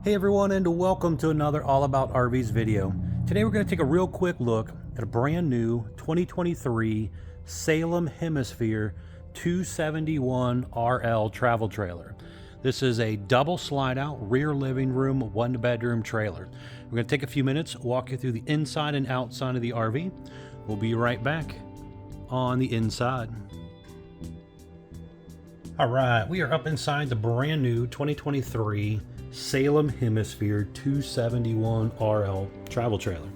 Hey everyone, and welcome to another All About RVs video. Today we're going to take a real quick look at a brand new 2023 Salem Hemisphere 271RL travel trailer. This is a double slide out rear living room, one bedroom trailer. We're going to take a few minutes, walk you through the inside and outside of the RV. We'll be right back on the inside. All right, we are up inside the brand new 2023 Salem Hemisphere 271RL travel trailer.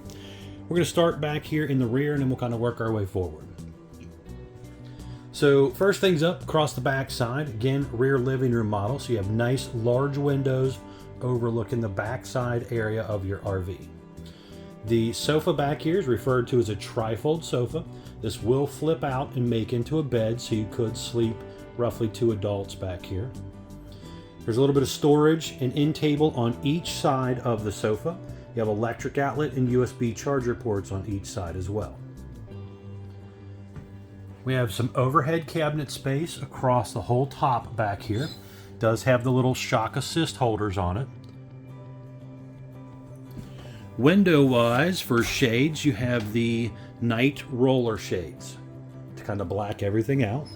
We're going to start back here in the rear and then we'll kind of work our way forward. So first things up, across the back side, again, rear living room model. So you have nice large windows overlooking the backside area of your RV. The sofa back here is referred to as a trifold sofa. This will flip out and make into a bed, so you could sleep roughly 2 adults back here. There's a little bit of storage and end table on each side of the sofa. You have electric outlet and USB charger ports on each side as well. We have some overhead cabinet space across the whole top back here. Does have the little shock assist holders on it. Window wise, for shades, you have the night roller shades to kind of black everything out.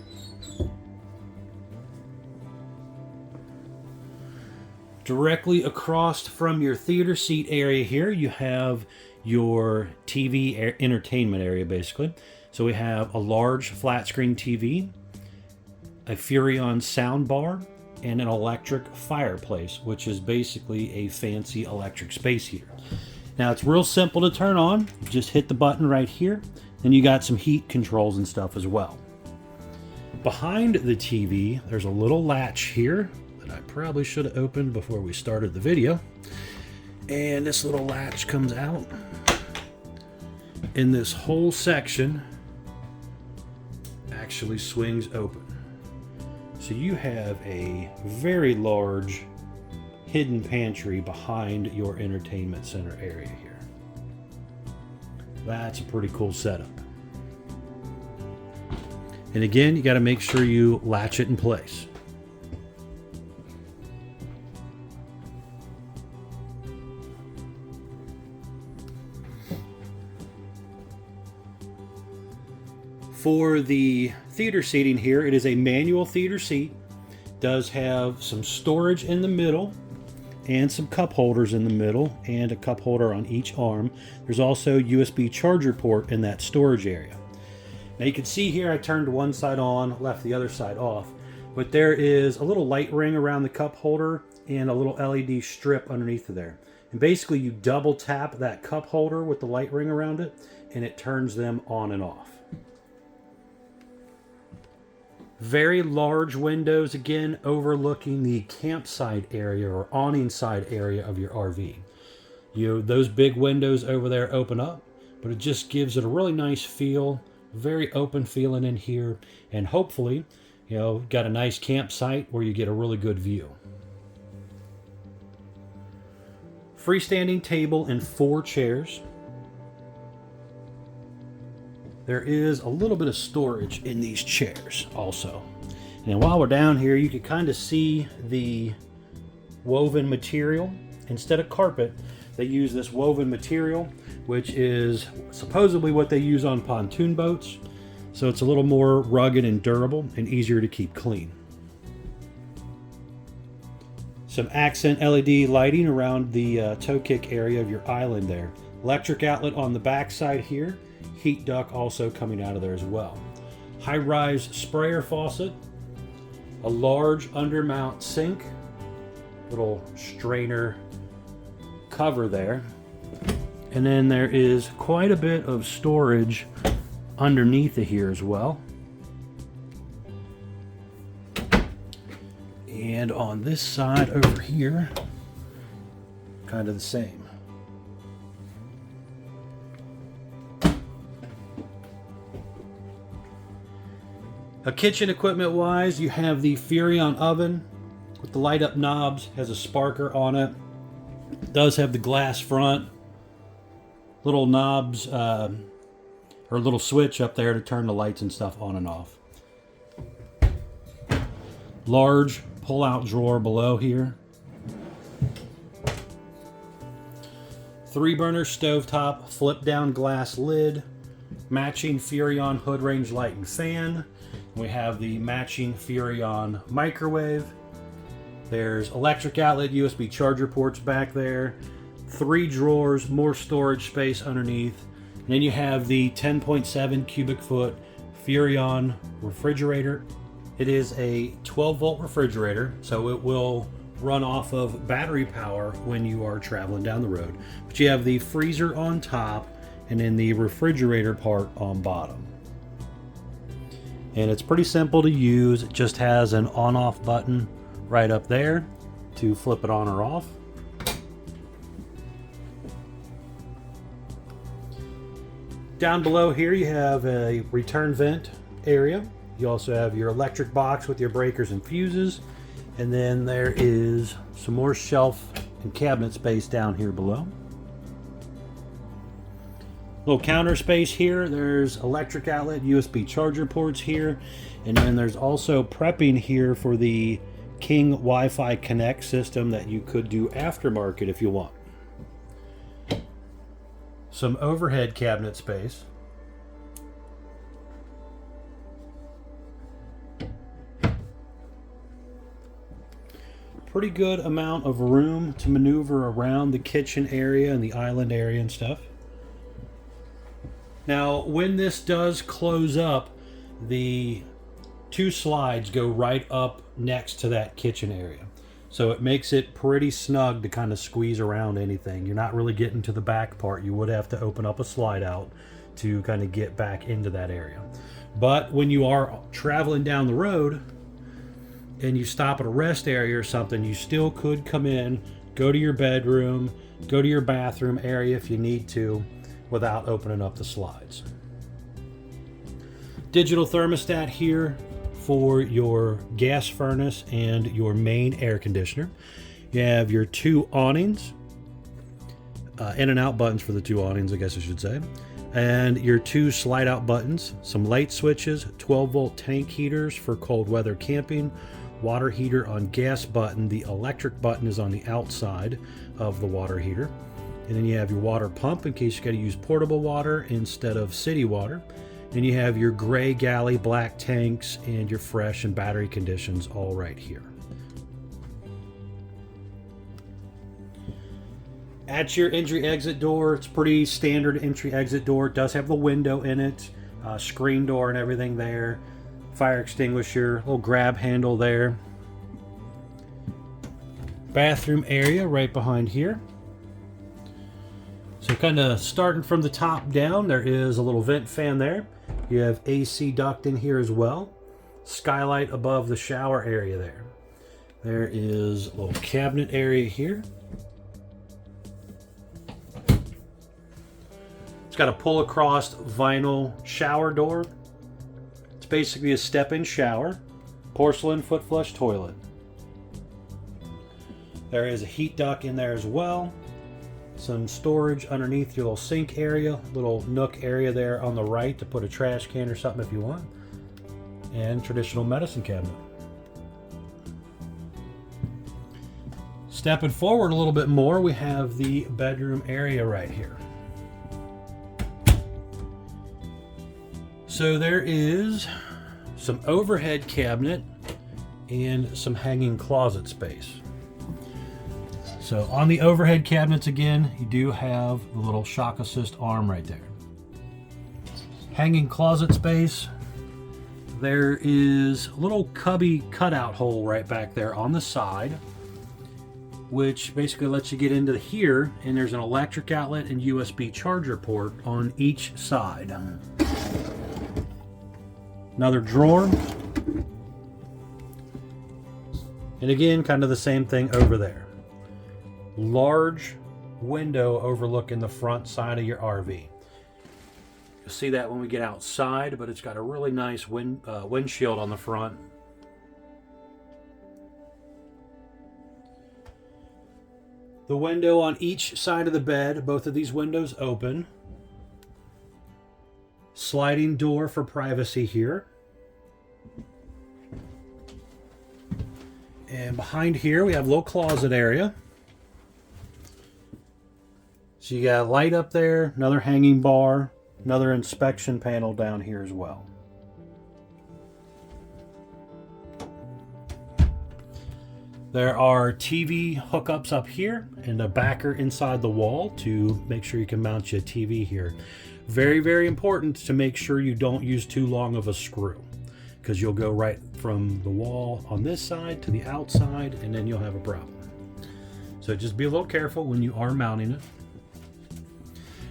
Directly across from your theater seat area here, you have your TV entertainment area basically. So we have a large flat screen TV, a Furrion sound bar, and an electric fireplace, which is basically a fancy electric space heater. Now it's real simple to turn on. Just hit the button right here. Then you got some heat controls and stuff as well. Behind the TV, there's a little latch here that I probably should have opened before we started the video. And this little latch comes out. And this whole section actually swings open. So you have a very large hidden pantry behind your entertainment center area here. That's a pretty cool setup. And again, you got to make sure you latch it in place. For the theater seating here, it is a manual theater seat. Does have some storage in the middle and some cup holders in the middle and a cup holder on each arm. There's also USB charger port in that storage area. Now you can see here I turned one side on, left the other side off, but there is a little light ring around the cup holder and a little LED strip underneath of there. And basically you double tap that cup holder with the light ring around it and it turns them on and off. Very large windows, again, overlooking the campsite area or awning side area of your RV. Those big windows over there open up, but it just gives it a really nice feel, very open feeling in here, and hopefully, got a nice campsite where you get a really good view. Freestanding table and 4 chairs. There is a little bit of storage in these chairs also. And while we're down here, you can kind of see the woven material. Instead of carpet, they use this woven material, which is supposedly what they use on pontoon boats. So it's a little more rugged and durable and easier to keep clean. Some accent LED lighting around the toe kick area of your island there. Electric outlet on the back side here. Heat duct also coming out of there as well. High-rise sprayer faucet, a large undermount sink, little strainer cover there, and then there is quite a bit of storage underneath of here as well. And on this side over here, kind of the same. Kitchen equipment wise, you have the Furrion oven with the light up knobs, has a sparker on it. It does have the glass front, little knobs or little switch up there to turn the lights and stuff on and off. Large pull-out drawer below here. 3-burner stovetop, flip down glass lid, matching Furrion hood range light and fan. We have the matching Furrion microwave. There's electric outlet, USB charger ports back there. 3 drawers, more storage space underneath. And then you have the 10.7 cubic foot Furrion refrigerator. It is a 12-volt refrigerator, so it will run off of battery power when you are traveling down the road. But you have the freezer on top and then the refrigerator part on bottom. And it's pretty simple to use. It just has an on-off button right up there to flip it on or off. Down below here you have a return vent area. You also have your electric box with your breakers and fuses. And then there is some more shelf and cabinet space down here below. Little counter space here. There's electric outlet, USB charger ports here. And then there's also prepping here for the King Wi-Fi Connect system that you could do aftermarket if you want. Some overhead cabinet space. Pretty good amount of room to maneuver around the kitchen area and the island area and stuff. Now, when this does close up, the 2 slides go right up next to that kitchen area. So it makes it pretty snug to kind of squeeze around anything. You're not really getting to the back part. You would have to open up a slide out to kind of get back into that area. But when you are traveling down the road and you stop at a rest area or something, you still could come in, go to your bedroom, go to your bathroom area if you need to, without opening up the slides. Digital thermostat here for your gas furnace and your main air conditioner. You have your 2 awnings, in and out buttons for the 2 awnings, I guess I should say, and your 2 slide out buttons, some light switches, 12-volt tank heaters for cold weather camping, water heater on gas button. The electric button is on the outside of the water heater. And then you have your water pump in case you got to use portable water instead of city water. Then you have your gray galley, black tanks, and your fresh and battery conditions all right here. At your entry-exit door, it's pretty standard entry-exit door. It does have the window in it, screen door and everything there. Fire extinguisher, little grab handle there. Bathroom area right behind here. So kind of starting from the top down, there is a little vent fan there. You have AC duct in here as well. Skylight above the shower area there. There is a little cabinet area here. It's got a pull across vinyl shower door. It's basically a step-in shower. Porcelain foot flush toilet. There is a heat duct in there as well. Some storage underneath your little sink area, little nook area there on the right to put a trash can or something if you want, and traditional medicine cabinet. Stepping forward a little bit more, we have the bedroom area right here. So there is some overhead cabinet and some hanging closet space. So on the overhead cabinets again, you do have the little shock assist arm right there. Hanging closet space, there is a little cubby cutout hole right back there on the side, which basically lets you get into here, and there's an electric outlet and USB charger port on each side. Another drawer. And again, kind of the same thing over there. Large window overlooking the front side of your RV. You'll see that when we get outside, but it's got a really nice windshield on the front. The window on each side of the bed, both of these windows open. Sliding door for privacy here. And behind here we have a little closet area. So you got a light up there, another hanging bar, another inspection panel down here as well. There are TV hookups up here and a backer inside the wall to make sure you can mount your TV here. Very, very important to make sure you don't use too long of a screw, because you'll go right from the wall on this side to the outside and then you'll have a problem. So just be a little careful when you are mounting it.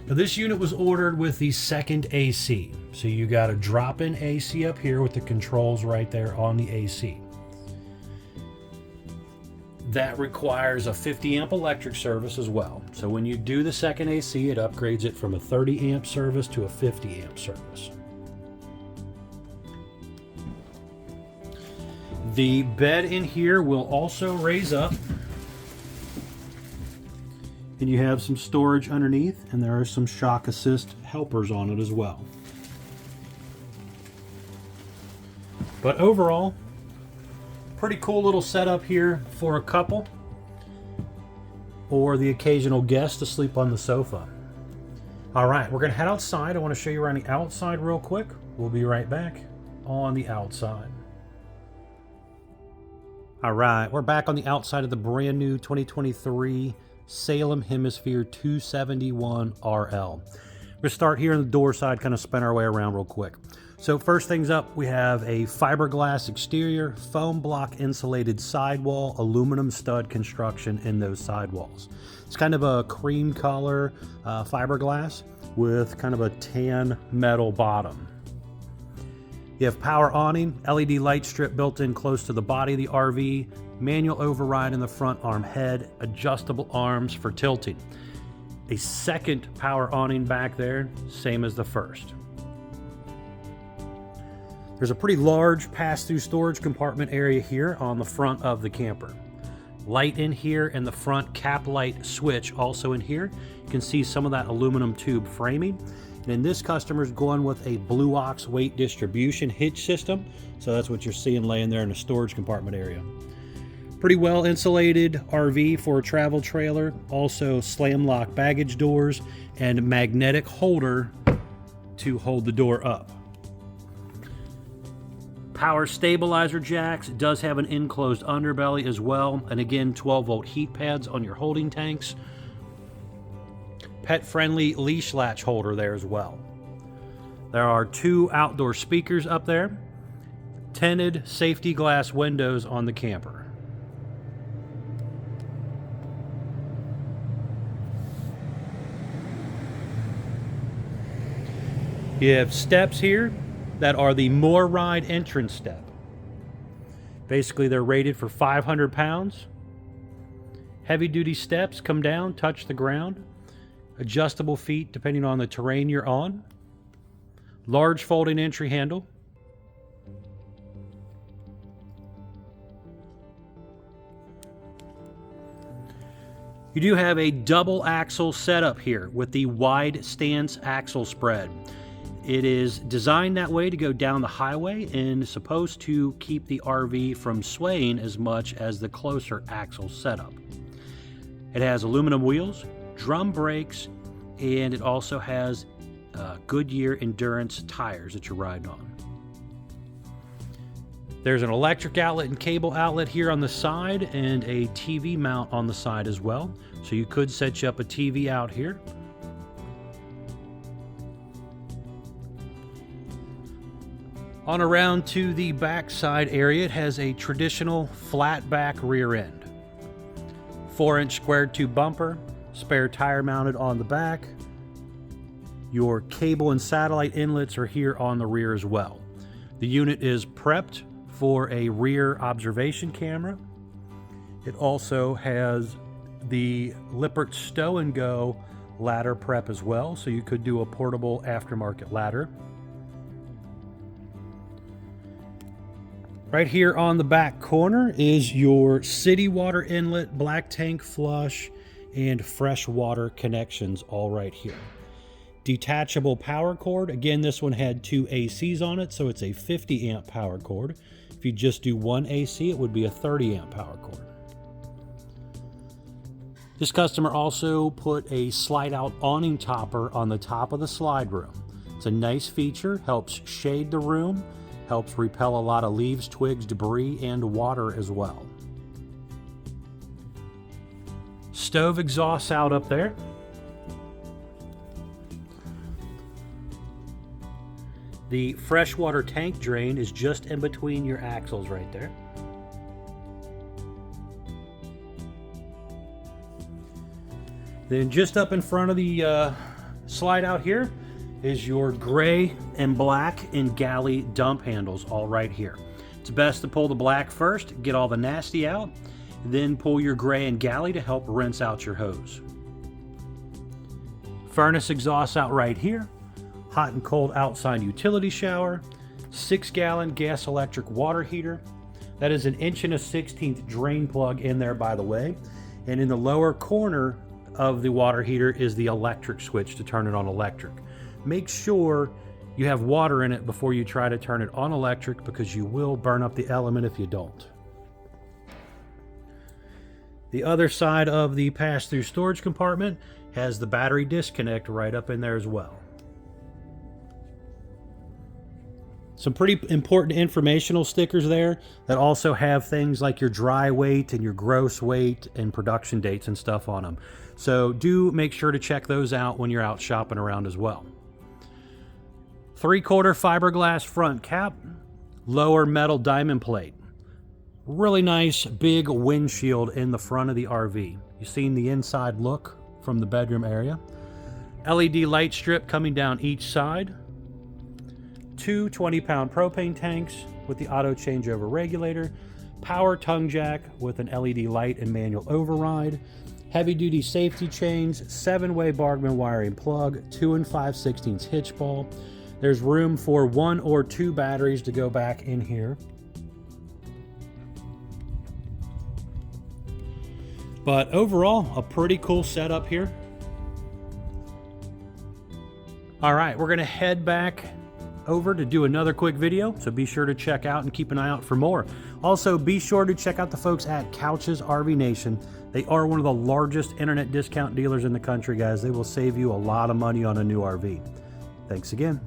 Now this unit was ordered with the second AC. So you got a drop-in AC up here with the controls right there on the AC. That requires a 50 amp electric service as well. So when you do the second AC, it upgrades it from a 30 amp service to a 50 amp service. The bed in here will also raise up. And you have some storage underneath, and there are some shock assist helpers on it as well. But overall, pretty cool little setup here for a couple or the occasional guest to sleep on the sofa. All right, we're gonna head outside. I wanna show you around the outside real quick. We'll be right back on the outside. All right, we're back on the outside of the brand new 2023 Salem Hemisphere 271RL. We're gonna start here on the door side, kind of spin our way around real quick. So first things up, we have a fiberglass exterior, foam block insulated sidewall, aluminum stud construction in those sidewalls. It's kind of a cream color fiberglass with kind of a tan metal bottom. You have power awning, LED light strip built in close to the body of the RV, manual override in the front arm head, adjustable arms for tilting. A second power awning back there, same as the first. There's a pretty large pass-through storage compartment area here on the front of the camper. Light in here and the front cap light switch also in here. You can see some of that aluminum tube framing. And then this customer's going with a Blue Ox weight distribution hitch system. So that's what you're seeing laying there in the storage compartment area. Pretty well insulated RV for a travel trailer. Also slam lock baggage doors and magnetic holder to hold the door up. Power stabilizer jacks. It does have an enclosed underbelly as well. And again, 12-volt heat pads on your holding tanks. Pet-friendly leash latch holder there as well. There are 2 outdoor speakers up there. Tinted safety glass windows on the camper. You have steps here that are the More Ride entrance step. Basically, they're rated for 500 pounds. Heavy duty steps come down, touch the ground. Adjustable feet depending on the terrain you're on. Large folding entry handle. You do have a double axle setup here with the wide stance axle spread. It is designed that way to go down the highway and supposed to keep the RV from swaying as much as the closer axle setup. It has aluminum wheels, drum brakes, and it also has Goodyear Endurance tires that you're riding on. There's an electric outlet and cable outlet here on the side and a TV mount on the side as well. So you could set you up a TV out here. On around to the backside area, it has a traditional flat back rear end. 4-inch squared tube bumper, spare tire mounted on the back. Your cable and satellite inlets are here on the rear as well. The unit is prepped for a rear observation camera. It also has the Lippert Stow and Go ladder prep as well, so you could do a portable aftermarket ladder. Right here on the back corner is your city water inlet, black tank flush, and fresh water connections all right here. Detachable power cord. Again, this one had 2 ACs on it, so it's a 50 amp power cord. If you just do one AC, it would be a 30 amp power cord. This customer also put a slide out awning topper on the top of the slide room. It's a nice feature, helps shade the room, helps repel a lot of leaves, twigs, debris, and water as well. Stove exhausts out up there. The freshwater tank drain is just in between your axles right there. Then just up in front of the slide out here is your gray and black and galley dump handles all right here. It's best to pull the black first, get all the nasty out, then pull your gray and galley to help rinse out your hose. Furnace exhausts out right here. Hot and cold outside utility shower. 6-gallon gas electric water heater. That is an 1 1/16 drain plug in there, by the way. And in the lower corner of the water heater is the electric switch to turn it on electric. Make sure you have water in it before you try to turn it on electric, because you will burn up the element if you don't. The other side of the pass-through storage compartment has the battery disconnect right up in there as well. Some pretty important informational stickers there that also have things like your dry weight and your gross weight and production dates and stuff on them. So do make sure to check those out when you're out shopping around as well. 3/4 fiberglass front cap, lower metal diamond plate. Really nice big windshield in the front of the RV. You've seen the inside look from the bedroom area. LED light strip coming down each side. 2 20-pound propane tanks with the auto changeover regulator, power tongue jack with an LED light and manual override, heavy-duty safety chains, 7-way Bargman wiring plug, 2 5/16 hitch ball. There's room for 1 or 2 batteries to go back in here. But overall, a pretty cool setup here. All right, we're gonna head back over to do another quick video, so be sure to check out and keep an eye out for more. Also, be sure to check out the folks at Couch's RV Nation. They are one of the largest internet discount dealers in the country, guys. They will save you a lot of money on a new RV. Thanks again.